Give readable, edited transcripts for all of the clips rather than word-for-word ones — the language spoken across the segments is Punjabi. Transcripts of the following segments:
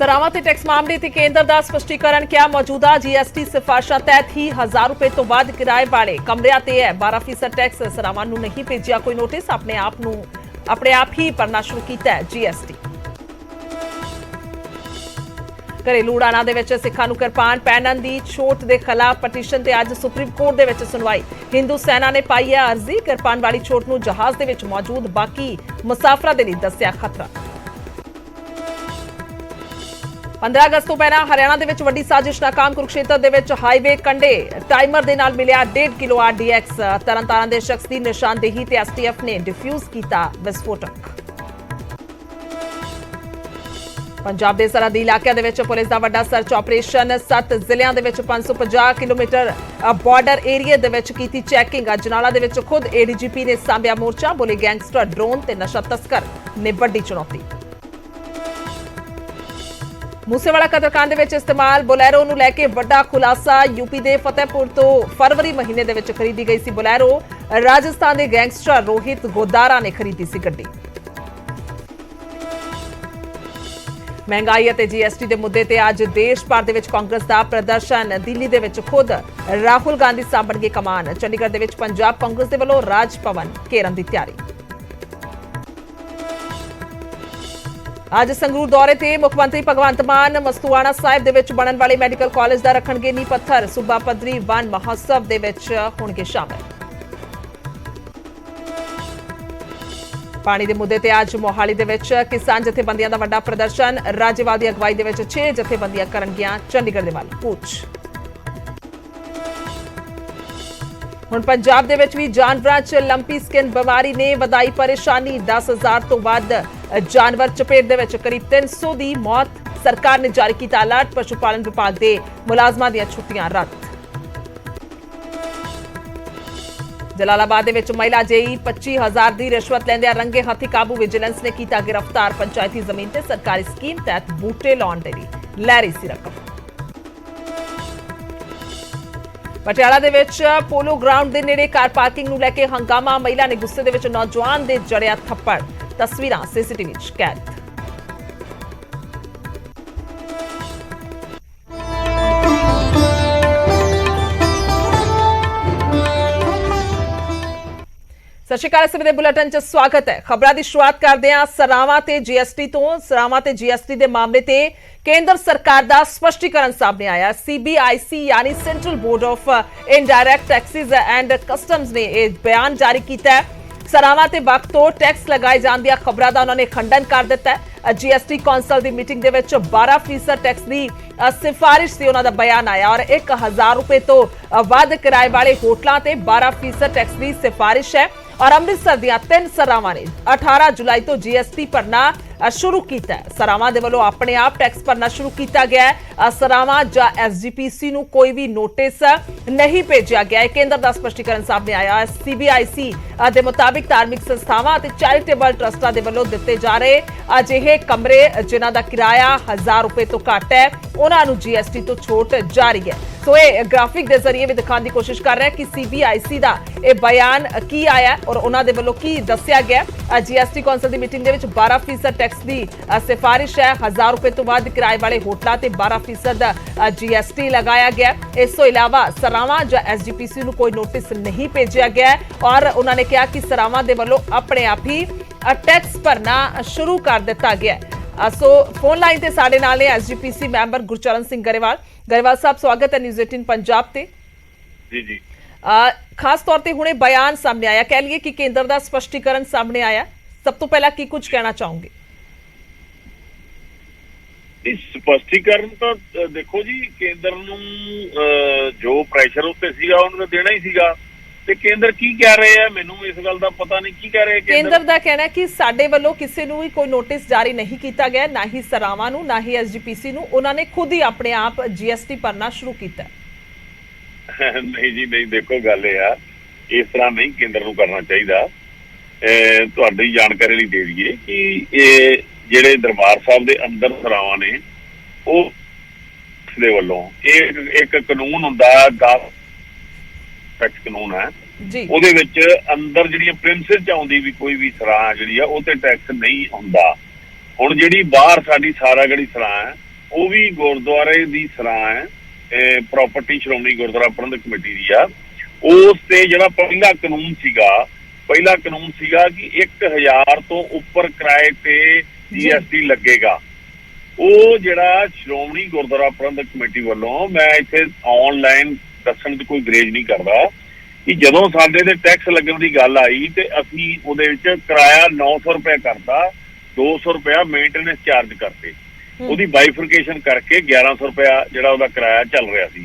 ਸਰਾਵਾਂ ਤੇ ਟੈਕਸ ਮਾਮਲੇ ਤੇ ਕੇਂਦਰ ਦਾ ਸਪਸ਼ਟੀਕਰਨ ਕਿਹਾ। ਮੌਜੂਦਾ ਜੀਐਸਟੀ ਸਿਫਾਰਸ਼ਾਂ ਤਹਿਤ ਹੀ 1000 ਰੁਪਏ ਤੋਂ ਵੱਧ ਕਿਰਾਏ ਵਾਲੇ ਕਮਰਿਆਂ ਤੇ ਹੈ 12% ਟੈਕਸ। ਸਰਾਵਾਂ ਨੂੰ ਨਹੀਂ ਭੇਜਿਆ ਕੋਈ ਨੋਟਿਸ, ਆਪਣੇ ਆਪ ਹੀ ਭਰਨਾ ਸ਼ੁਰੂ ਕੀਤਾ ਹੈ ਜੀਐਸਟੀ। ਘਰੇਲੂ ਉਡਾਣਾਂ ਦੇ ਵਿੱਚ ਸਿੱਖਾਂ ਨੂੰ ਕਿਰਪਾਨ ਪਹਿਨਣ ਦੀ ਛੋਟ ਦੇ ਖਿਲਾਫ ਪਟੀਸ਼ਨ ਤੇ ਅੱਜ ਸੁਪਰੀਮ ਕੋਰਟ ਦੇ ਵਿੱਚ ਸੁਣਵਾਈ। ਹਿੰਦੂ ਸੈਨਾ ਨੇ ਪਾਈ ਹੈ ਅਰਜ਼ੀ। ਕਿਰਪਾਨ ਵਾਲੀ ਛੋਟ ਨੂੰ ਜਹਾਜ਼ ਦੇ ਵਿੱਚ ਮੌਜੂਦ ਬਾਕੀ ਮੁਸਾਫਰਾਂ ਦੇ ਲਈ ਦੱਸਿਆ ਖਤਰਾ। 15 ਅਗਸਤ ਤੋਂ ਪਹਿਲਾਂ ਹਰਿਆਣਾ ਦੇ ਵਿੱਚ ਵੱਡੀ ਸਾਜ਼ਿਸ਼ ਨਾਕਾਮ। ਕੁਰੂਕਸ਼ੇਤਰ ਦੇ ਵਿੱਚ ਹਾਈਵੇ ਕੰਢੇ ਟਾਈਮਰ ਦੇ ਨਾਲ ਮਿਲਿਆ 1.5 ਕਿਲੋ ਆਰਡੀਐਕਸ। ਤਰਨਤਾਰਨ ਦੇ ਸ਼ਖਸ ਦੀ ਨਿਸ਼ਾਨਦੇਹੀ ਤੇ ਐਸਟੀਐਫ ਨੇ ਡਿਫਿਊਜ਼ ਕੀਤਾ ਵਿਸਫੋਟਕ। ਪੰਜਾਬ ਦੇ ਸਰਹੱਦੀ ਇਲਾਕਿਆਂ ਦੇ ਵਿੱਚ ਪੁਲਿਸ ਦਾ ਵੱਡਾ ਸਰਚ ਆਪਰੇਸ਼ਨ। 7 ਜ਼ਿਲ੍ਹਿਆਂ ਦੇ ਵਿੱਚ 550 ਕਿਲੋਮੀਟਰ ਬਾਰਡਰ ਏਰੀਆ ਦੇ ਵਿੱਚ ਕੀਤੀ ਚੈਕਿੰਗ। ਅਜਨਾਲਾ ਦੇ ਵਿੱਚ ਖੁਦ ਏਡੀਜੀਪੀ ਨੇ ਸਾਂਭਿਆ ਮੋਰਚਾ। ਬੋਲੇ ਗੈਂਗਸਟਰ, ਡਰੋਨ ਤੇ ਨਸ਼ਾ ਤਸਕਰ ਨੇ ਵੱਡੀ ਚੁਣੌਤੀ। ਮੂਸੇਵਾਲਾ ਕਤਲकांड ਦੇ ਵਿੱਚ ਇਸਤੇਮਾਲ ਬੋਲੈਰੋ ਨੂੰ ਲੈ ਕੇ ਵੱਡਾ ਖੁਲਾਸਾ। ਯੂਪੀ ਦੇ ਫਤਿਹਪੁਰ ਤੋਂ ਫਰਵਰੀ ਮਹੀਨੇ ਦੇ ਵਿੱਚ ਖਰੀਦੀ ਗਈ ਸੀ ਬੋਲੈਰੋ। ਰਾਜਸਥਾਨ ਦੇ ਗੈਂਗਸਟਰ ਰੋਹਿਤ ਗੋਦਾਰਾ ਨੇ ਖਰੀਦੀ ਸੀ ਗੱਡੀ। ਮਹਿੰਗਾਈ ਅਤੇ ਜੀਐਸਟੀ ਦੇ ਮੁੱਦੇ ਤੇ ਅੱਜ ਦੇਸ਼ ਭਰ ਦੇ ਵਿੱਚ ਕਾਂਗਰਸ ਦਾ ਪ੍ਰਦਰਸ਼ਨ। ਦਿੱਲੀ ਦੇ ਵਿੱਚ ਖੁਦ ਰਾਹੁਲ ਗਾਂਧੀ ਸਾਂਭਣਗੇ ਕਮਾਨ। ਚੰਡੀਗੜ੍ਹ ਦੇ ਵਿੱਚ ਪੰਜਾਬ ਕਾਂਗਰਸ ਦੇ ਵੱਲੋਂ ਰਾਜ ਭਵਨ ਘੇਰਨ ਦੀ ਤਿਆਰੀ। ਅੱਜ ਸੰਗਰੂਰ ਦੌਰੇ ਤੇ ਮੁੱਖ ਮੰਤਰੀ ਭਗਵੰਤ ਮਾਨ। ਮਸਤੂਆਣਾ ਸਾਹਿਬ ਦੇ ਵਿੱਚ ਬਣਨ ਵਾਲੇ ਮੈਡੀਕਲ ਕਾਲਜ ਦਾ ਰੱਖਣਗੇ ਨੀਂਹ ਪੱਥਰ। ਸੂਬਾ ਪੱਧਰੀ ਵਣ ਮਹੋਤਸਵ ਦੇ ਵਿੱਚ ਹੋਣਗੇ ਸ਼ਾਮਲ। ਪਾਣੀ ਦੇ ਮੁੱਦੇ ਤੇ ਅੱਜ ਮੋਹਾਲੀ ਦੇ ਵਿੱਚ ਕਿਸਾਨ ਜਥੇਬੰਦੀਆਂ ਦਾ ਵੱਡਾ ਪ੍ਰਦਰਸ਼ਨ। ਰਾਜੇਵਾਲ ਦੀ ਅਗਵਾਈ ਦੇ ਵਿੱਚ 6 ਜਥੇਬੰਦੀਆਂ ਕਰਨਗੀਆਂ ਚੰਡੀਗੜ੍ਹ ਦੇ ਵੱਲ ਕੂਚ। ਹੁਣ ਪੰਜਾਬ ਦੇ ਵਿੱਚ ਵੀ ਜਾਨਵਰਾਂ 'ਚ ਲੰਪੀ ਸਕਿਨ ਬਿਮਾਰੀ ਨੇ ਵਧਾਈ ਪਰੇਸ਼ਾਨੀ। 10,000 ਤੋਂ ਵੱਧ ਜਾਨਵਰ ਚਪੇਟ ਦੇ ਵਿੱਚ, ਕਰੀਬ 300 ਦੀ ਮੌਤ। ਸਰਕਾਰ ਨੇ ਜਾਰੀ ਕੀਤਾ ਅਲਰਟ। ਪਸ਼ੂ ਪਾਲਣ ਵਿਭਾਗ ਦੇ ਮੁਲਾਜ਼ਮਾਂ ਦੀਆਂ ਛੁੱਟੀਆਂ ਰੱਦ। ਜਲਾਲਾਬਾਦ ਦੇ ਵਿੱਚ ਮਹਿਲਾ ਜੇਈ 25,000 ਦੀ ਰਿਸ਼ਵਤ ਲੈਂਦਿਆਂ ਰੰਗੇ ਹੱਥੀ ਕਾਬੂ। ਵਿਜੀਲੈਂਸ ਨੇ ਕੀਤਾ ਗ੍ਰਿਫਤਾਰ। ਪੰਚਾਇਤੀ ਜ਼ਮੀਨ ਤੇ ਸਰਕਾਰੀ ਸਕੀਮ ਤਹਿਤ ਬੂਟੇ ਲਾਉਣ ਦੇ ਲਈ ਲੈ ਰਹੀ ਸੀ ਰਕਮ। ਪਟਿਆਲਾ ਦੇ ਵਿੱਚ ਪੋਲੋ ਗਰਾਊਂਡ ਦੇ ਨੇੜੇ ਕਾਰ ਪਾਰਕਿੰਗ ਨੂੰ ਲੈ ਕੇ ਹੰਗਾਮਾ। ਮਹਿਲਾ ਨੇ ਗੁੱਸੇ ਦੇ ਵਿੱਚ ਨੌਜਵਾਨ ਦੇ ਜੜਿਆ ਥੱਪੜ। ਤਸਵੀਰਾਂ ਸੀਸੀਟੀਵੀ 'ਚ ਕੈਦ। ਸਤਿ ਸ਼੍ਰੀ ਅਕਾਲ। ਇਸ ਵੇਲੇ ਬੁਲੇਟਿਨ 'ਚ ਸਵਾਗਤ ਹੈ। ਖਬਰਾਂ ਦੀ ਸ਼ੁਰੂਆਤ ਕਰਦੇ ਹਾਂ ਸਰਾਵਾਂ ਤੇ ਜੀਐਸਟੀ ਤੋਂ। ਸਰਾਵਾਂ ਤੇ ਜੀਐਸਟੀ ਦੇ ਮਾਮਲੇ ਤੇ ਕੇਂਦਰ ਸਰਕਾਰ ਦਾ ਸਪਸ਼ਟੀਕਰਨ ਸਾਹਮਣੇ ਆਇਆ। ਸੀਬੀਆਈਸੀ ਯਾਨੀ central board of indirect Texas and customs ਨੇ ਇਹ ਬਿਆਨ ਜਾਰੀ ਕੀਤਾ ਹੈ। ਸਰਾਵਾਂ ਤੇ ਵਕਤ ਤੋਂ ਟੈਕਸ ਲਗਾਏ ਜਾਣ ਦੀਆਂ ਖਬਰਾਂ ਦਾ ਉਹਨਾਂ ਨੇ ਖੰਡਨ ਕਰ ਦਿੱਤਾ ਹੈ। ਜੀਐਸਟੀ ਕੌਂਸਲ ਦੀ ਮੀਟਿੰਗ ਦੇ ਵਿੱਚ 12% ਟੈਕਸ ਦੀ ਸਿਫਾਰਿਸ਼ ਸੀ ਉਹਨਾਂ ਦਾ ਬਿਆਨ ਆਇਆ ਔਰ 1000 ਰੁਪਏ ਤੋਂ ਵੱਧ ਕਿਰਾਏ ਵਾਲੇ ਹੋਟਲਾਂ ਤੇ 12% ਟੈਕਸ ਦੀ ਸਿਫਾਰਿਸ਼ ਹੈ। ਔਰ ਅੰਮ੍ਰਿਤਸਰ ਦੀਆਂ 3 ਸਰਾਵਾਂ ਨੇ 18 ਜੁਲਾਈ ਤੋਂ ਜੀਐਸਟੀ ਭਰਨਾ ਸ਼ੁਰੂ ਕੀਤਾ ਹੈ। ਸਰਾਵਾਂ ਦੇ ਵੱਲੋਂ ਆਪਣੇ ਆਪ ਟੈਕਸ ਭਰਨਾ ਸ਼ੁਰੂ ਕੀਤਾ ਗਿਆ ਹੈ। ਸਰਾਵਾਂ ਜਾਂ ਐਸਜੀਪੀਸੀ ਨੂੰ ਕੋਈ ਵੀ ਨੋਟਿਸ ਨਹੀਂ ਭੇਜਿਆ ਗਿਆ ਹੈ। ਕੇਂਦਰ ਦਾ ਸਪਸ਼ਟੀਕਰਨ ਸਾਹਮਣੇ ਆਇਆ ਹੈ। ਸੀਬੀਆਈਸੀ ਦੇ ਮੁਤਾਬਿਕ ਧਾਰਮਿਕ ਸੰਸਥਾਵਾਂ ਅਤੇ ਚੈਰੀਟੇਬਲ ਟਰਸਟਾਂ ਦੇ ਵੱਲੋਂ ਦਿੱਤੇ ਜਾ ਰਹੇ ਅਜਿਹੇ ਕਮਰੇ ਜਿਨ੍ਹਾਂ ਦਾ ਕਿਰਾਇਆ 1000 ਰੁਪਏ ਤੋਂ ਘੱਟ ਹੈ ਉਹਨਾਂ ਨੂੰ ਜੀਐਸਟੀ ਤੋਂ ਛੋਟ ਜਾਰੀ ਹੈ। ਸੋ ਇਹ ਗ੍ਰਾਫਿਕ ਦੇ ਜ਼ਰੀਏ ਵੀ ਦਿਖਾਉਣ ਦੀ ਕੋਸ਼ਿਸ਼ ਕਰ ਰਿਹਾ ਕਿ ਸੀਬੀਆਈਸੀ ਦਾ ਇਹ ਬਿਆਨ ਕੀ ਆਇਆ ਔਰ ਉਹਨਾਂ ਦੇ ਵੱਲੋਂ ਕੀ ਦੱਸਿਆ ਗਿਆ। ਜੀਐਸਟੀ ਕੌਂਸਲ ਦੀ ਮੀਟਿੰਗ ਦੇ ਵਿੱਚ 12% ਟੈਕਸ ਦੀ ਸਿਫਾਰਿਸ਼ ਹੈ। 1000 ਰੁਪਏ ਤੋਂ ਵੱਧ ਕਿਰਾਏ ਵਾਲੇ ਹੋਟਲਾਂ ਤੇ 12% ਜੀਐਸਟੀ ਲਗਾਇਆ ਗਿਆ। ਇਸ ਤੋਂ ਇਲਾਵਾ ਸਰਾਵਾਂ ਜਾਂ ਐਸਜੀਪੀਸੀ ਨੂੰ ਕੋਈ ਨੋਟਿਸ ਨਹੀਂ ਭੇਜਿਆ ਗਿਆ ਔਰ ਉਹਨਾਂ ਨੇ ਕਿਹਾ ਕਿ ਸਰਾਵਾਂ ਦੇ ਵੱਲੋਂ ਆਪਣੇ ਆਪ ਹੀ ਟੈਕਸ ਭਰਨਾ ਸ਼ੁਰੂ ਕਰ ਦਿੱਤਾ ਗਿਆ। ਸੋ ਫੋਨ ਲਾਈਨ ਤੇ ਸਾਡੇ ਨਾਲ ਨੇ ਐਸਜੀਪੀਸੀ ਮੈਂਬਰ ਗੁਰਚਰਨ ਸਿੰਘ ਗਰੇਵਾਲ। ਗਰੇਵਾਲ ਸਾਹਿਬ, ਸਵਾਗਤ ਹੈ ਨਿਊਜ਼ 18 ਪੰਜਾਬ ਤੇ। ਜੀ ਖਾਸ ਤੌਰ ਤੇ ਹੁਣੇ ਬਿਆਨ ਸਾਹਮਣੇ ਆਇਆ, ਕਹਿ ਲਈਏ ਕਿ ਕੇਂਦਰ ਦਾ ਸਪਸ਼ਟੀਕਰਨ ਸਾਹਮਣੇ ਆਇਆ। ਸਭ ਤੋਂ ਪਹਿਲਾਂ ਕੀ ਕੁਝ ਕਹਿਣਾ ਚਾਹੋਗੇ? ਇਸ ਸਪਸ਼ਟੀਕਰਨ ਤਾਂ ਦੇਖੋ ਜੀ, ਕੇਂਦਰ ਨੂੰ ਜੋ ਪ੍ਰੈਸ਼ਰ ਉੱਤੇ ਸੀਗਾ ਉਹਨੂੰ ਤਾਂ ਦੇਣਾ ਹੀ ਸੀਗਾ। ਤੇ ਕੇਂਦਰ ਕੀ ਕਹਿ ਰਹੇ ਆ ਮੈਨੂੰ ਇਸ ਗੱਲ ਦਾ ਪਤਾ ਨਹੀਂ ਕੀ ਕਹਿ ਰਹੇ। ਕੇਂਦਰ ਦਾ ਕਹਿਣਾ ਹੈ ਕਿ ਸਾਡੇ ਵੱਲੋਂ ਕਿਸੇ ਨੂੰ ਵੀ ਕੋਈ ਨੋਟਿਸ ਜਾਰੀ ਨਹੀਂ ਕੀਤਾ ਗਿਆ, ਨਾ ਹੀ ਸਰਾਵਾਂ ਨੂੰ ਨਾ ਹੀ ਐਸਜੀਪੀਸੀ ਨੂੰ। ਉਹਨਾਂ ਨੇ ਖੁਦ ਹੀ ਆਪਣੇ ਆਪ ਜੀਐਸਟੀ ਭਰਨਾ ਸ਼ੁਰੂ ਕੀਤਾ। ਨਹੀਂ ਜੀ ਨਹੀਂ, ਦੇਖੋ ਗੱਲ ਇਹ ਆ, ਇਸ ਤਰ੍ਹਾਂ ਨਹੀਂ ਕੇਂਦਰ ਨੂੰ ਕਰਨਾ ਚਾਹੀਦਾ। ਤੁਹਾਡੀ ਜਾਣਕਾਰੀ ਲਈ ਦੇ ਦਈਏ ਕਿ ਇਹ ਜਿਹੜੇ ਦਰਬਾਰ ਸਾਹਿਬ ਦੇ ਅੰਦਰ ਸਰਾਵਾਂ ਨੇ ਉਹ ਦੇ ਵੱਲੋਂ ਇੱਕ ਕਾਨੂੰਨ ਹੁੰਦਾ 10 ਟੈਕਸ ਕਾਨੂੰਨ ਹੈ ਜੀ। ਉਹਦੇ ਵਿੱਚ ਅੰਦਰ ਜਿਹੜੀਆਂ ਪ੍ਰਿੰਸਿਸ ਚ ਆਉਂਦੀ ਵੀ ਕੋਈ ਵੀ ਸਰਾਂ ਜਿਹੜੀ ਆ ਉਹ ਤੇ ਟੈਕਸ ਨਹੀਂ ਹੁੰਦਾ। ਹੁਣ ਜਿਹੜੀ ਬਾਹਰ ਸਾਡੀ ਸਾਰਾਗੜੀ ਸਰਾਂ ਹੈ ਉਹ ਵੀ ਗੁਰਦੁਆਰੇ ਦੀ ਸਰਾਂ ਹੈ, ਪ੍ਰਾਪਰਟੀ ਸ਼੍ਰੋਮਣੀ ਗੁਰਦੁਆਰਾ ਪ੍ਰਬੰਧਕ ਕਮੇਟੀ ਦੀ ਆ। ਉਸ ਤੇ ਜਿਹੜਾ ਪਹਿਲਾ ਕਾਨੂੰਨ ਸੀਗਾ ਕਿ 1000 ਤੋਂ ਉੱਪਰ ਕਿਰਾਏ ਤੇ GST ਲੱਗੇਗਾ। ਉਹ ਜਿਹੜਾ ਸ਼੍ਰੋਮਣੀ ਗੁਰਦੁਆਰਾ ਪ੍ਰਬੰਧਕ ਕਮੇਟੀ ਵੱਲੋਂ, ਮੈਂ ਇੱਥੇ ਆਨਲਾਈਨ ਦੱਸਣ 'ਚ ਕੋਈ ਗਰੇਜ ਨਹੀਂ ਕਰਦਾ, ਕਿ ਜਦੋਂ ਸਾਡੇ ਤੇ ਟੈਕਸ ਲੱਗਣ ਦੀ ਗੱਲ ਆਈ ਤੇ ਅਸੀਂ ਉਹਦੇ ਵਿੱਚ ਕਿਰਾਇਆ 900 ਰੁਪਏ ਕਰਤਾ, 200 ਰੁਪਇਆ ਮੇਨਟੇਨੈਂਸ ਚਾਰਜ ਕਰਤੇ, ਉਹਦੀ ਬਾਈਫਰਕੇਸ਼ਨ ਕਰਕੇ 1100 ਰੁਪਇਆ ਜਿਹੜਾ ਉਹਦਾ ਕਿਰਾਇਆ ਚੱਲ ਰਿਹਾ ਸੀ।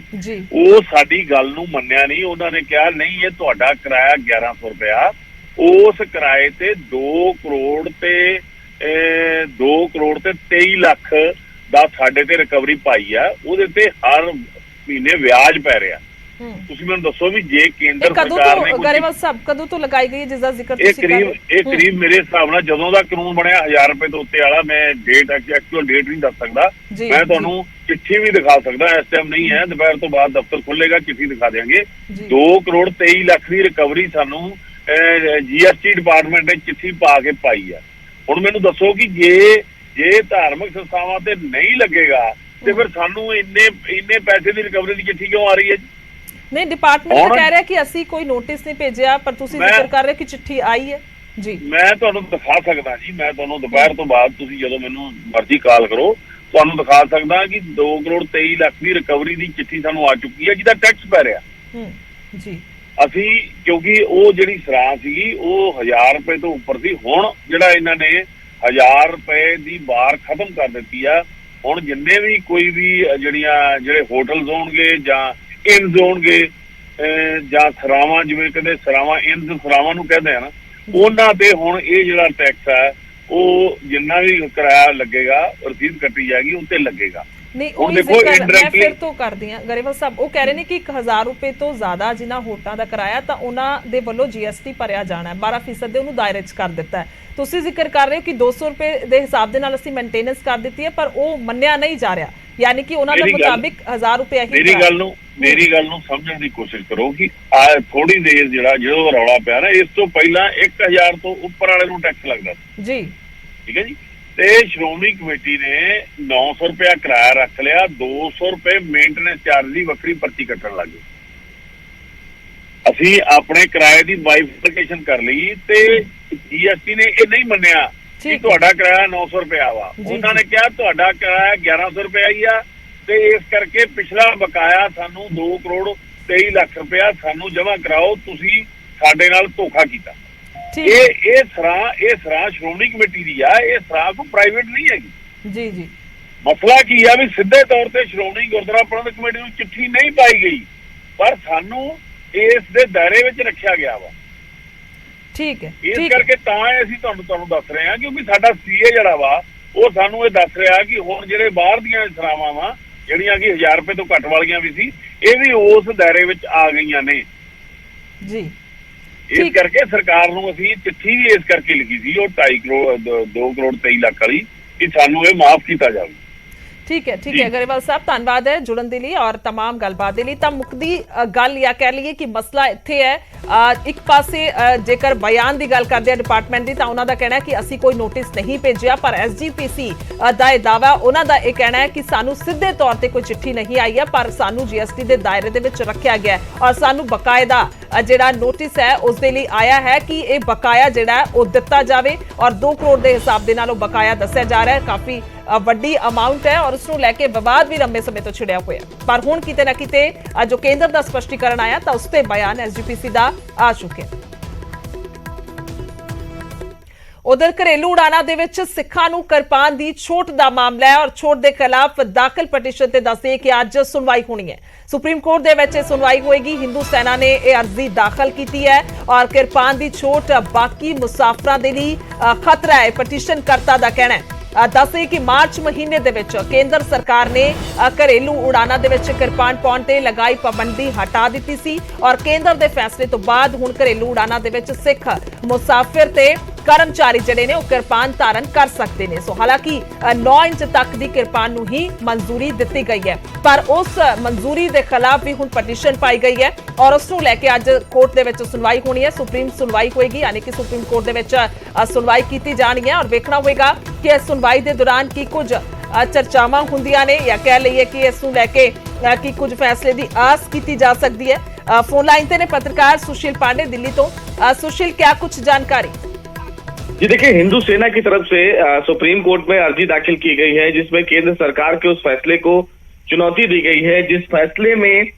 ਉਹ ਸਾਡੀ ਗੱਲ ਨੂੰ ਮੰਨਿਆ ਨਹੀਂ। ਉਹਨਾਂ ਨੇ ਕਿਹਾ ਨਹੀਂ, ਇਹ ਤੁਹਾਡਾ ਕਿਰਾਇਆ 1100 ਰੁਪਇਆ, ਉਸ ਕਿਰਾਏ ਤੇ 2 ਕਰੋੜ ਤੇ 23 ਲੱਖ ਦਾ ਸਾਡੇ ਤੇ ਰਿਕਵਰੀ ਪਾਈ ਆ। ਉਹਦੇ ਤੇ ਹਰ ਮਹੀਨੇ ਵਿਆਜ ਪੈ ਰਿਹਾ। ਤੁਸੀਂ ਮੈਨੂੰ ਦੱਸੋ ਵੀ ਜੇ ਕੇਂਦਰ ਸਰਕਾਰ ਨੇ ਗਰੇਵਾਲ ਸਾਹਿਬ ਕਦੋਂ ਤੋਂ ਲਗਾਈ ਗਈ ਜਿਸ ਦਾ ਜ਼ਿਕਰ ਤੁਸੀਂ ਕਰ ਰਹੇ ਹੋ? ਇਹ ਕਰੀਬ ਮੇਰੇ ਹਿਸਾਬ ਨਾਲ ਜਦੋਂ ਦਾ ਕਾਨੂੰਨ ਬਣਿਆ 1000 ਰੁਪਏ ਤੋਂ ਉੱਤੇ ਵਾਲਾ, ਮੈਂ ਐਕਚੁਅਲ ਡੇਟ ਨਹੀਂ ਦੱਸ ਸਕਦਾ। ਮੈਂ ਤੁਹਾਨੂੰ ਚਿੱਠੀ ਵੀ ਦਿਖਾ ਸਕਦਾ, ਇਸ ਟਾਈਮ ਨਹੀਂ ਹੈ, ਦੁਪਹਿਰ ਤੋਂ ਬਾਅਦ ਦਫ਼ਤਰ ਖੁੱਲੇਗਾ, ਚਿੱਠੀ ਦਿਖਾ ਦੇਵਾਂਗੇ। 2 ਕਰੋੜ 23 ਲੱਖ ਦੀ ਰਿਕਵਰੀ ਸਾਨੂੰ GST ਡਿਪਾਰਟਮੈਂਟ ਨੇ ਚਿੱਠੀ ਪਾ ਕੇ ਪਾਈ ਆ। ਹੁਣ ਮੈਨੂੰ ਦੱਸੋ ਕਿ ਜੇ ਧਾਰਮਿਕ ਸੰਸਥਾਵਾਂ ਤੇ ਨਹੀਂ ਲੱਗੇਗਾ ਤੇ ਫਿਰ ਸਾਨੂੰ ਇੰਨੇ ਪੈਸੇ ਦੀ ਰਿਕਵਰੀ ਦੀ ਚਿੱਠੀ ਕਿਉਂ ਆ ਰਹੀ ਹੈ? ਨਹੀਂ, ਡਿਪਾਰਟਮੈਂਟ ਕਹਿ ਰਿਹਾ ਕਿ ਅਸੀਂ ਕੋਈ ਨੋਟਿਸ ਨਹੀਂ ਭੇਜਿਆ, ਪਰ ਤੁਸੀਂ ਜ਼ਿਕਰ ਕਰ ਰਹੇ ਕਿ ਚਿੱਠੀ ਆਈ ਹੈ। ਜੀ ਮੈਂ ਤੁਹਾਨੂੰ ਦਿਖਾ ਸਕਦਾ ਜੀ, ਮੈਂ ਤੁਹਾਨੂੰ ਦੁਪਹਿਰ ਤੋਂ ਬਾਅਦ ਤੁਸੀਂ ਜਦੋਂ ਮੈਨੂੰ ਮਰਜ਼ੀ ਕਾਲ ਕਰੋ, ਤੁਹਾਨੂੰ ਦਿਖਾ ਸਕਦਾ ਕਿ 2 ਕਰੋੜ 23 ਲੱਖ ਦੀ ਰਿਕਵਰੀ ਦੀ ਚਿੱਠੀ ਸਾਨੂੰ ਆ ਚੁੱਕੀ ਹੈ ਜਿਹਦਾ ਟੈਕਸ ਪੈ ਰਿਹਾ। ਜੀ ਅਸੀਂ ਕਿਉਂਕਿ ਉਹ ਜਿਹੜੀ ਸਰਾਂ ਸੀਗੀ ਉਹ 1000 ਰੁਪਏ ਤੋਂ ਉੱਪਰ ਸੀ। ਹੁਣ ਜਿਹੜਾ ਇਹਨਾਂ ਨੇ 1000 ਰੁਪਏ ਦੀ ਬਾਰ ਖਤਮ ਕਰ ਦਿੱਤੀ ਆ। ਹੁਣ ਜਿੰਨੇ ਵੀ ਕੋਈ ਵੀ ਜਿਹੜੇ ਹੋਟਲ ਹੋਣਗੇ ਜਾਂ ਇਨਜ਼ ਹੋਣਗੇ ਜਾਂ ਸਰਾਵਾਂ, ਜਿਵੇਂ ਕਹਿੰਦੇ ਸਰਾਵਾਂ, ਇਨਜ਼ ਸਰਾਵਾਂ ਨੂੰ ਕਹਿੰਦੇ ਆ ਨਾ, ਉਹਨਾਂ ਤੇ ਹੁਣ ਇਹ ਜਿਹੜਾ ਟੈਕਸ ਹੈ ਉਹ ਜਿੰਨਾ ਵੀ ਕਿਰਾਇਆ ਲੱਗੇਗਾ, ਰਸੀਦ ਕੱਟੀ ਜਾਏਗੀ, ਉੱਤੇ ਲੱਗੇਗਾ। ਨਹੀਂ, ਉਹ ਦੇਖੋ ਮੈਂ ਫਿਰ ਤੋਂ ਕਰਦੀ ਹਾਂ ਗਰੇਵਾਲ ਸਾਹਿਬ, ਉਹ ਕਹਿ ਰਹੇ ਨੇ ਕਿ 1000 ਰੁਪਏ ਤੋਂ ਜ਼ਿਆਦਾ ਜਿਨ੍ਹਾਂ ਹੋਟਲਾਂ ਦਾ ਕਿਰਾਇਆ ਤਾਂ ਉਹਨਾਂ ਦੇ ਵੱਲੋਂ GST ਭਰਿਆ ਜਾਣਾ ਹੈ, 12% ਦੇ ਉਹਨੂੰ ਦਾਇਰੇ 'ਚ ਕਰ ਦਿੱਤਾ ਹੈ। ਤੁਸੀਂ ਜ਼ਿਕਰ ਕਰ ਰਹੇ ਹੋ ਕਿ 200 ਰੁਪਏ ਦੇ ਹਿਸਾਬ ਦੇ ਨਾਲ ਅਸੀਂ ਮੇਨਟੇਨੈਂਸ ਕਰ ਦਿੱਤੀ ਹੈ, ਪਰ ਉਹ ਮੰਨਿਆ ਨਹੀਂ ਜਾ ਰਿਹਾ, ਯਾਨੀ ਕਿ ਉਹਨਾਂ ਦੇ ਮੁਤਾਬਿਕ 1000 ਰੁਪਏ ਹੀ। ਮੇਰੀ ਗੱਲ ਨੂੰ ਸਮਝਣ ਦੀ ਕੋਸ਼ਿਸ਼ ਕਰੋ ਕਿ ਥੋੜੀ ਦੇਰ ਜਦੋਂ ਰੌਲਾ ਪਿਆ ਨਾ, ਇਸ ਤੋਂ ਪਹਿਲਾਂ 1000 ਤੋਂ ਉੱਪਰ ਵਾਲੇ ਨੂੰ ਟੈਕਸ ਲੱਗਦਾ ਜੀ, ਠੀਕ ਹੈ ਜੀ। ਤੇ ਸ਼੍ਰੋਮਣੀ ਕਮੇਟੀ ਨੇ 900 ਰੁਪਇਆ ਕਿਰਾਇਆ ਰੱਖ ਲਿਆ, 200 ਰੁਪਏ ਮੇਨਟੇਨੈਂਸ ਚਾਰਜ ਦੀ ਵੱਖਰੀ ਪਰਚੀ ਕੱਟਣ ਲੱਗੇ। ਅਸੀਂ ਆਪਣੇ ਕਿਰਾਏ ਦੀ ਬਾਈਫਰਕੇਸ਼ਨ ਕਰ ਲਈ ਤੇ GST ਨੇ ਇਹ ਨਹੀਂ ਮੰਨਿਆ ਕਿ ਤੁਹਾਡਾ ਕਿਰਾਇਆ 900 ਰੁਪਇਆ ਵਾ। ਉਹਨਾਂ ਨੇ ਕਿਹਾ ਤੁਹਾਡਾ ਕਿਰਾਇਆ 1100 ਰੁਪਇਆ ਹੀ ਆ, ਤੇ ਇਸ ਕਰਕੇ ਪਿਛਲਾ ਬਕਾਇਆ ਸਾਨੂੰ 2 ਕਰੋੜ 23 ਲੱਖ ਰੁਪਇਆ ਸਾਨੂੰ ਜਮ੍ਹਾਂ ਕਰਾਓ, ਤੁਸੀਂ ਸਾਡੇ ਨਾਲ ਧੋਖਾ ਕੀਤਾ। ਇਹ ਸਰਾਂ ਸ਼੍ਰੋਮਣੀ ਕਮੇਟੀ ਦੀ ਆ, ਇਹ ਸਰਾਂ ਕੋਈ ਪ੍ਰਾਈਵੇਟ ਨਹੀਂ ਹੈਗੀ। ਜੀ ਮਸਲਾ ਕੀ ਆ ਵੀ ਸਿੱਧੇ ਤੌਰ ਤੇ ਸ਼੍ਰੋਮਣੀ ਗੁਰਦੁਆਰਾ ਪ੍ਰਬੰਧਕ ਕਮੇਟੀ ਨੂੰ ਚਿੱਠੀ ਨਹੀਂ ਪਾਈ ਗਈ, ਪਰ ਸਾਨੂੰ ਇਸ ਦੇ ਦਾਇਰੇ ਵਿੱਚ ਰੱਖਿਆ ਗਿਆ ਵਾ। ਠੀਕ ਹੈ, ਇਸ ਕਰਕੇ ਤਾਂ ਅਸੀਂ ਤੁਹਾਨੂੰ ਦੱਸ ਰਹੇ ਹਾਂ, ਕਿਉਂਕਿ ਸਾਡਾ CA ਜਿਹੜਾ ਵਾ ਉਹ ਸਾਨੂੰ ਇਹ ਦੱਸ ਰਿਹਾ ਕਿ ਹੁਣ ਜਿਹੜੇ ਬਾਹਰ ਦੀਆਂ ਸਰਾਵਾਂ ਵਾ, ਜਿਹੜੀਆਂ ਕਿ 1000 ਰੁਪਏ ਤੋਂ ਘੱਟ ਵਾਲੀਆਂ ਵੀ ਸੀ, ਇਹ ਵੀ ਉਸ ਦਾਇਰੇ ਵਿੱਚ ਆ ਗਈਆਂ ਨੇ ਜੀ। ਇਸ ਕਰਕੇ ਸਰਕਾਰ ਨੂੰ ਅਸੀਂ ਚਿੱਠੀ ਵੀ ਇਸ ਕਰਕੇ ਲਿਖੀ ਸੀ, ਉਹ 2 ਕਰੋੜ 23 ਲੱਖ ਵਾਲੀ, ਕਿ ਸਾਨੂੰ ਇਹ ਮਾਫ ਕੀਤਾ ਜਾਵੇ। ਠੀਕ ਹੈ ਗਰੇਵਾਲ ਸਾਹਿਬ, ਧੰਨਵਾਦ ਹੈ ਜੁੜਨ ਦੇ ਲਈ ਔਰ तमाम ਗੱਲਬਾਤ ਦੇ ਲਈ। ਤਾਂ ਮੁੱਕਦੀ ਗੱਲ ਜਾਂ ਕਹਿ ਲਈਏ ਕਿ ਮਸਲਾ ਇੱਥੇ ਹੈ, ਇੱਕ ਪਾਸੇ ਜੇਕਰ ਬਿਆਨ ਦੀ ਗੱਲ ਕਰਦੇ ਆ ਡਿਪਾਰਟਮੈਂਟ ਦੀ, ਤਾਂ ਉਹਨਾਂ ਦਾ ਕਹਿਣਾ ਹੈ ਕਿ ਅਸੀਂ ਕੋਈ ਨੋਟਿਸ ਨਹੀਂ ਭੇਜਿਆ, ਪਰ SGPC ਦਾ ਇਹ ਦਾਅਵਾ, ਉਹਨਾਂ ਦਾ ਇਹ ਕਹਿਣਾ ਹੈ ਕਿ ਸਾਨੂੰ ਸਿੱਧੇ ਤੌਰ ਤੇ ਕੋਈ ਚਿੱਠੀ ਨਹੀਂ ਆਈ ਹੈ, ਪਰ ਸਾਨੂੰ GST ਦੇ ਦਾਇਰੇ ਦੇ ਵਿੱਚ ਰੱਖਿਆ ਗਿਆ ਔਰ ਸਾਨੂੰ ਬਕਾਇਦਾ ਜਿਹੜਾ ਨੋਟਿਸ ਹੈ ਉਸ ਦੇ ਲਈ ਆਇਆ ਹੈ ਕਿ ਇਹ ਬਕਾਇਆ ਜਿਹੜਾ ਉਹ ਦਿੱਤਾ ਜਾਵੇ ਔਰ 2 ਕਰੋੜ ਦੇ ਹਿਸਾਬ ਦੇ ਨਾਲ ਉਹ ਬਕਾਇਆ ਦੱਸਿਆ ਜਾ ਰਿਹਾ ਹੈ। ਕਾਫੀ ਵੱਡੀ ਅਮਾਉਂਟ ਹੈ ਔਰ ਉਸ ਨੂੰ ਲੈ ਕੇ ਵਿਵਾਦ ਵੀ ਲੰਬੇ ਸਮੇਂ ਤੋਂ ਛਿੜਿਆ ਹੋਇਆ, ਪਰ ਹੁਣ ਕਿਤੇ ਨਾ ਕਿਤੇ ਜੋ ਕੇਂਦਰ ਦਾ ਸਪਸ਼ਟੀਕਰਨ ਆਇਆ ਤਾਂ ਉਸ ਤੇ ਬਿਆਨ SGPC ਦਾ ਆ ਚੁੱਕਿਆ। ਉਧਰ ਘਰੇਲੂ ਉਡਾਣਾਂ ਦੇ ਵਿੱਚ ਸਿੱਖਾਂ ਨੂੰ ਕਿਰਪਾਨ ਦੀ ਛੋਟ ਦਾ ਮਾਮਲਾ ਹੈ ਔਰ ਛੋਟ ਦੇ ਖਿਲਾਫ ਦਾਖਲ ਪਟੀਸ਼ਨ ਤੇ ਦੱਸਦੇ ਕਿ ਅੱਜ ਸੁਣਵਾਈ ਹੋਣੀ ਹੈ। ਸੁਪਰੀਮ ਕੋਰਟ ਦੇ ਵਿੱਚ ਸੁਣਵਾਈ ਹੋਏਗੀ। ਹਿੰਦੂ ਸੈਨਾ ਨੇ ਇਹ ਅਰਜ਼ੀ ਦਾਖਲ ਕੀਤੀ ਹੈ ਔਰ ਕਿਰਪਾਨ ਦੀ ਛੋਟ ਬਾਕੀ ਮੁਸਾਫਰਾਂ ਦੇ ਲਈ ਖਤਰਾ ਹੈ, ਪਟੀਸ਼ਨ ਕਰਤਾ ਦਾ ਕਹਿਣਾ ਹੈ। ਦੱਸੇ ਕਿ ਮਾਰਚ ਮਹੀਨੇ ਦੇ ਵਿੱਚ ਕੇਂਦਰ ਸਰਕਾਰ ਨੇ ਘਰੇਲੂ ਉਡਾਣਾਂ ਦੇ ਵਿੱਚ ਕਿਰਪਾਨ ਪਾਉਣ ਤੇ ਲਗਾਈ ਪਾਬੰਦੀ ਹਟਾ ਦਿੱਤੀ ਸੀ ਔਰ ਕੇਂਦਰ ਦੇ ਫੈਸਲੇ ਤੋਂ ਬਾਅਦ ਹੁਣ ਘਰੇਲੂ ਉਡਾਣਾਂ ਦੇ ਵਿੱਚ ਸਿੱਖ ਮੁਸਾਫਿਰ ਤੇ ਕਰਮਚਾਰੀ ਜਿਹੜੇ ਨੇ ਉਹ ਕਿਰਪਾਨ ਧਾਰਨ ਕਰ ਸਕਦੇ ਨੇ। ਸੋ ਹਾਲਾਂਕਿ 9 ਇੰਚ ਤੱਕ ਦੀ ਕਿਰਪਾਨ ਨੂੰ ਹੀ ਮਨਜ਼ੂਰੀ ਦਿੱਤੀ ਗਈ ਹੈ, ਪਰ ਉਸ ਮਨਜ਼ੂਰੀ ਦੇ ਖਿਲਾਫ ਵੀ ਹੁਣ ਪਟੀਸ਼ਨ ਪਾਈ ਗਈ ਹੈ ਔਰ ਉਸ ਨੂੰ ਲੈ ਕੇ ਅੱਜ ਕੋਰਟ ਦੇ ਵਿੱਚ ਸੁਣਵਾਈ ਹੋਣੀ ਹੈ। ਸੁਪਰੀਮ ਸੁਣਵਾਈ ਹੋਏਗੀ, ਯਾਨੀ ਕਿ ਸੁਪਰੀਮ ਕੋਰਟ ਦੇ ਵਿੱਚ ਸੁਣਵਾਈ ਕੀਤੀ ਜਾਣੀ ਹੈ ਔਰ ਵੇਖਣਾ ਹੋਏਗਾ ਕਿ ਇਸ ਸੁਣਵਾਈ ਦੇ ਦੌਰਾਨ ਕੀ ਕੁਝ ਚਰਚਾਵਾਂ ਹੁੰਦੀਆਂ ਨੇ ਜਾਂ ਕਹਿ ਲਈਏ ਕਿ ਇਸ ਨੂੰ ਲੈ ਕੇ ਕਿ ਕੁਝ ਫੈਸਲੇ ਦੀ ਆਸ ਕੀਤੀ ਜਾ ਸਕਦੀ ਹੈ। फोन लाइन पे ने पत्रकार सुशील पांडे दिल्ली तो। सुशील, क्या कुछ जानकारी? जी देखिए, हिंदू सेना की तरफ से सुप्रीम कोर्ट में अर्जी दाखिल की गई है जिसमें केंद्र सरकार के उस फैसले को चुनौती दी गई है जिस फैसले में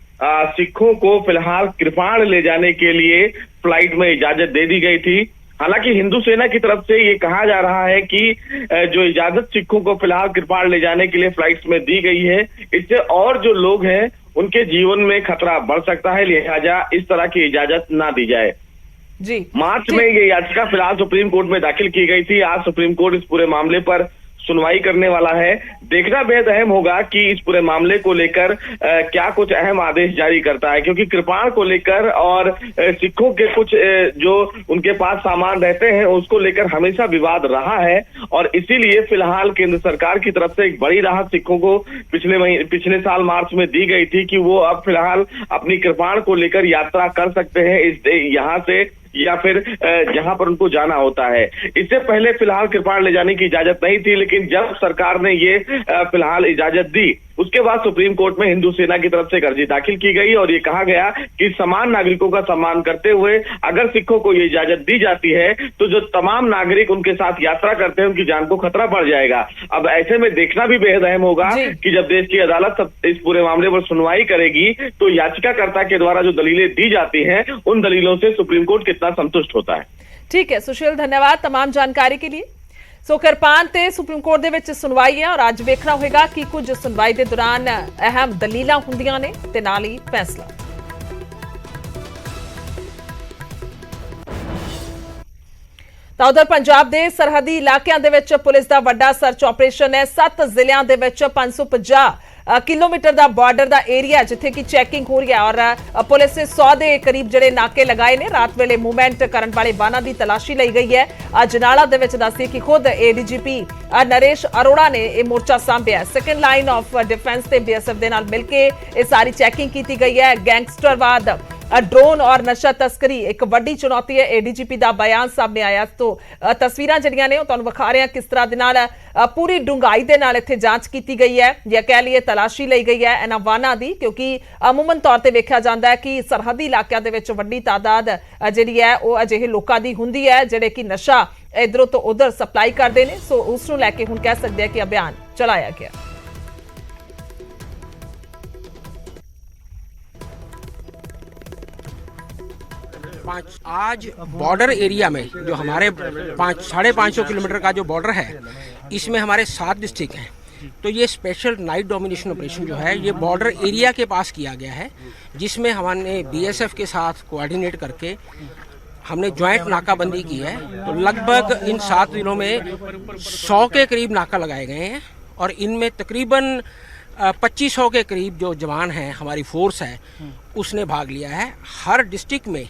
सिखों को फिलहाल कृपाण ले जाने के लिए फ्लाइट में इजाजत दे दी गई थी। हालांकि हिंदू सेना की तरफ से ये कहा जा रहा है कि जो इजाजत सिखों को फिलहाल कृपाण ले जाने के लिए फ्लाइट्स में दी गई है, इससे और जो लोग हैं उनके जीवन में खतरा बढ़ सकता है, लिहाजा इस तरह की इजाजत ना दी जाए। जी मार्च में ये याचिका फिलहाल सुप्रीम कोर्ट में दाखिल की गई थी। आज सुप्रीम कोर्ट इस पूरे मामले पर सुनवाई करने वाला है। देखना बेहद अहम होगा कि इस पूरे मामले को लेकर क्या कुछ अहम आदेश जारी करता है, क्योंकि कृपाण को लेकर और सिखों के कुछ जो उनके पास सामान रहते हैं उसको लेकर हमेशा विवाद रहा है और इसीलिए फिलहाल केंद्र सरकार की तरफ से एक बड़ी राहत सिखों को पिछले साल मार्च में दी गई थी कि वो अब फिलहाल अपनी कृपाण को लेकर यात्रा कर सकते हैं इस यहाँ से या फिर जहां पर उनको जाना होता है। इससे पहले फिलहाल कृपाण ले जाने की इजाजत नहीं थी, लेकिन जब सरकार ने ये फिलहाल इजाजत दी उसके बाद सुप्रीम कोर्ट में हिंदू सेना की तरफ से अर्जी दाखिल की गई और ये कहा गया कि समान नागरिकों का सम्मान करते हुए अगर सिखों को ये इजाजत दी जाती है तो जो तमाम नागरिक उनके साथ यात्रा करते हैं उनकी जान को खतरा बढ़ जाएगा। अब ऐसे में देखना भी बेहद अहम होगा कि जब देश की अदालत इस पूरे मामले पर सुनवाई करेगी तो याचिकाकर्ता के द्वारा जो दलीलें दी जाती हैं उन दलीलों से सुप्रीम कोर्ट कितना संतुष्ट होता है। ठीक है सुशील, धन्यवाद तमाम जानकारी के लिए। सो किरपान ते सुप्रीम कोर्ट दे विच सुनवाई है और अज वेखना होगा कि कुछ सुनवाई के दौरान अहम दलीलां हुंदियां ने ते नाल ही फैसला। ਤਾਂ ਉਧਰ ਪੰਜਾਬ ਦੇ ਸਰਹੱਦੀ ਇਲਾਕਿਆਂ ਦੇ ਵਿੱਚ ਪੁਲਿਸ ਦਾ ਵੱਡਾ ਸਰਚ ਆਪਰੇਸ਼ਨ ਹੈ। 7 ਜ਼ਿਲ੍ਹਿਆਂ ਦੇ ਵਿੱਚ 550 किलोमीटर का बॉर्डर का एरिया जिथे की चैकिंग हो रही है और पुलिस ने 100 के करीब ਜਿਹੜੇ नाके लगाए ने। रात वेले मूवमेंट करने वाले वाहनों की तलाशी ली गई है। अजनाला दे विच दस्सी कि खुद एडीजीपी नरेश अरोड़ा ने यह मोर्चा सांभिया। सैकेंड लाइन ऑफ डिफेंस ते बीएसएफ दे नाल मिल के यह सारी चैकिंग की गई है। गैंगस्टरवाद, ड्रोन और नशा तस्करी एक वड्डी चुनौती है। एडीजीपी का बयान सामने आया तो तस्वीरां जड़ियां ने तुहानूं विखा रहे हैं किस तरह दे नाल पूरी डूंघाई दे नाल इत्थे जांच की गई है या कह लईए तलाशी ली गई है इन्हां वाहनां दी, क्योंकि अमूमन तौर ते वेखिया जांदा है कि सरहदी इलाकिਆਂ ਦੇ ਵਿੱਚ ਵੱਡੀ ਤਾਦਾਦ ਜਿਹੜੀ ਹੈ ਉਹ ਅਜਿਹੇ ਲੋਕਾਂ ਦੀ ਹੁੰਦੀ ਹੈ ਜਿਹੜੇ ਕਿ ਨਸ਼ਾ ਇਧਰੋਂ ਤੋਂ ਉਧਰ ਸਪਲਾਈ ਕਰਦੇ ਨੇ। ਸੋ ਉਸ ਨੂੰ ਲੈ ਕੇ ਹੁਣ ਕਹਿ ਸਕਦੇ ਆ ਕਿ ਅਭਿਆਨ ਚਲਾਇਆ ਗਿਆ। आज बॉर्डर एरिया में जो हमारे 550 किलोमीटर का जो बॉर्डर है इसमें हमारे 7 डिस्ट्रिक्ट हैं। तो ये स्पेशल नाइट डोमिनेशन ऑपरेशन जो है ये बॉर्डर एरिया के पास किया गया है, जिसमें हमने बीएसएफ के साथ कोऑर्डिनेट करके हमने ज्वाइंट नाकाबंदी की है। तो लगभग इन 7 जिलों में 100 के करीब नाका लगाए गए हैं और इनमें तकरीबन 2500 के करीब जो जवान हैं, हमारी फोर्स है, उसने भाग लिया है। हर डिस्ट्रिक्ट में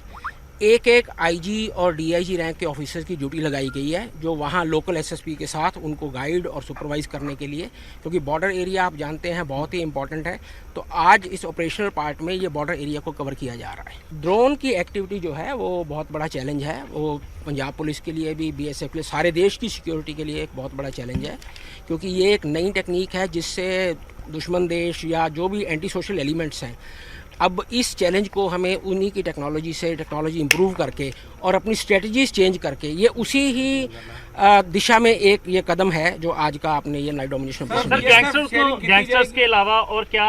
एक आईजी और डीआईजी रैंक के ऑफिसर्स की ड्यूटी लगाई गई है जो वहाँ लोकल एसएसपी के साथ उनको गाइड और सुपरवाइज करने के लिए, क्योंकि बॉर्डर एरिया आप जानते हैं बहुत ही इंपॉर्टेंट है। तो आज इस ऑपरेशनल पार्ट में ये बॉर्डर एरिया को कवर किया जा रहा है। ड्रोन की एक्टिविटी जो है वो बहुत बड़ा चैलेंज है। वो पंजाब पुलिस के लिए भी, बीएसएफ के लिए, सारे देश की सिक्योरिटी के लिए एक बहुत बड़ा चैलेंज है, क्योंकि ये एक नई टेक्निक है जिससे दुश्मन देश या जो भी एंटी सोशल एलिमेंट्स हैं अब इस चैलेंज को हमें उन्हीं की टेक्नोलॉजी इंप्रूव करके और अपनी स्ट्रेटजीज चेंज करके ये उसी ही दिशा में एक ये कदम है जो आज का आपने ये नाइट डोमिनेशन। गैंगस्टर्स के अलावा और क्या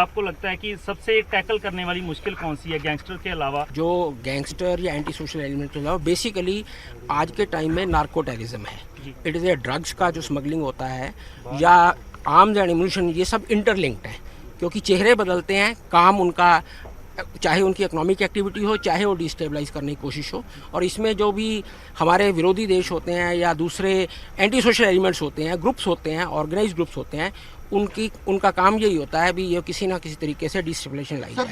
आपको लगता है कि सबसे टैकल करने वाली मुश्किल कौन सी है गैंगस्टर के अलावा? जो गैंगस्टर या एंटी सोशल एलिमेंट के अलावा बेसिकली आज के टाइम में नार्को टेररिज्म है। इट इज़ ए ड्रग्स का जो स्मगलिंग होता है या आर्म्स एंड एम्यूनिशन, ये सब इंटरलिंक्ड है, क्योंकि चेहरे बदलते हैं, काम उनका, चाहे उनकी इकोनॉमिक एक्टिविटी हो, चाहे वो डिस्टेबलाइज करने की कोशिश हो। और इसमें जो भी हमारे विरोधी देश होते हैं या दूसरे एंटी सोशल एलिमेंट्स होते हैं, ग्रुप्स होते हैं, ऑर्गेनाइज ग्रुप्स होते हैं, उनका काम यही होता है भी ये किसी ना किसी तरीके से डिस्टेबलाइजेशन लाई जाए।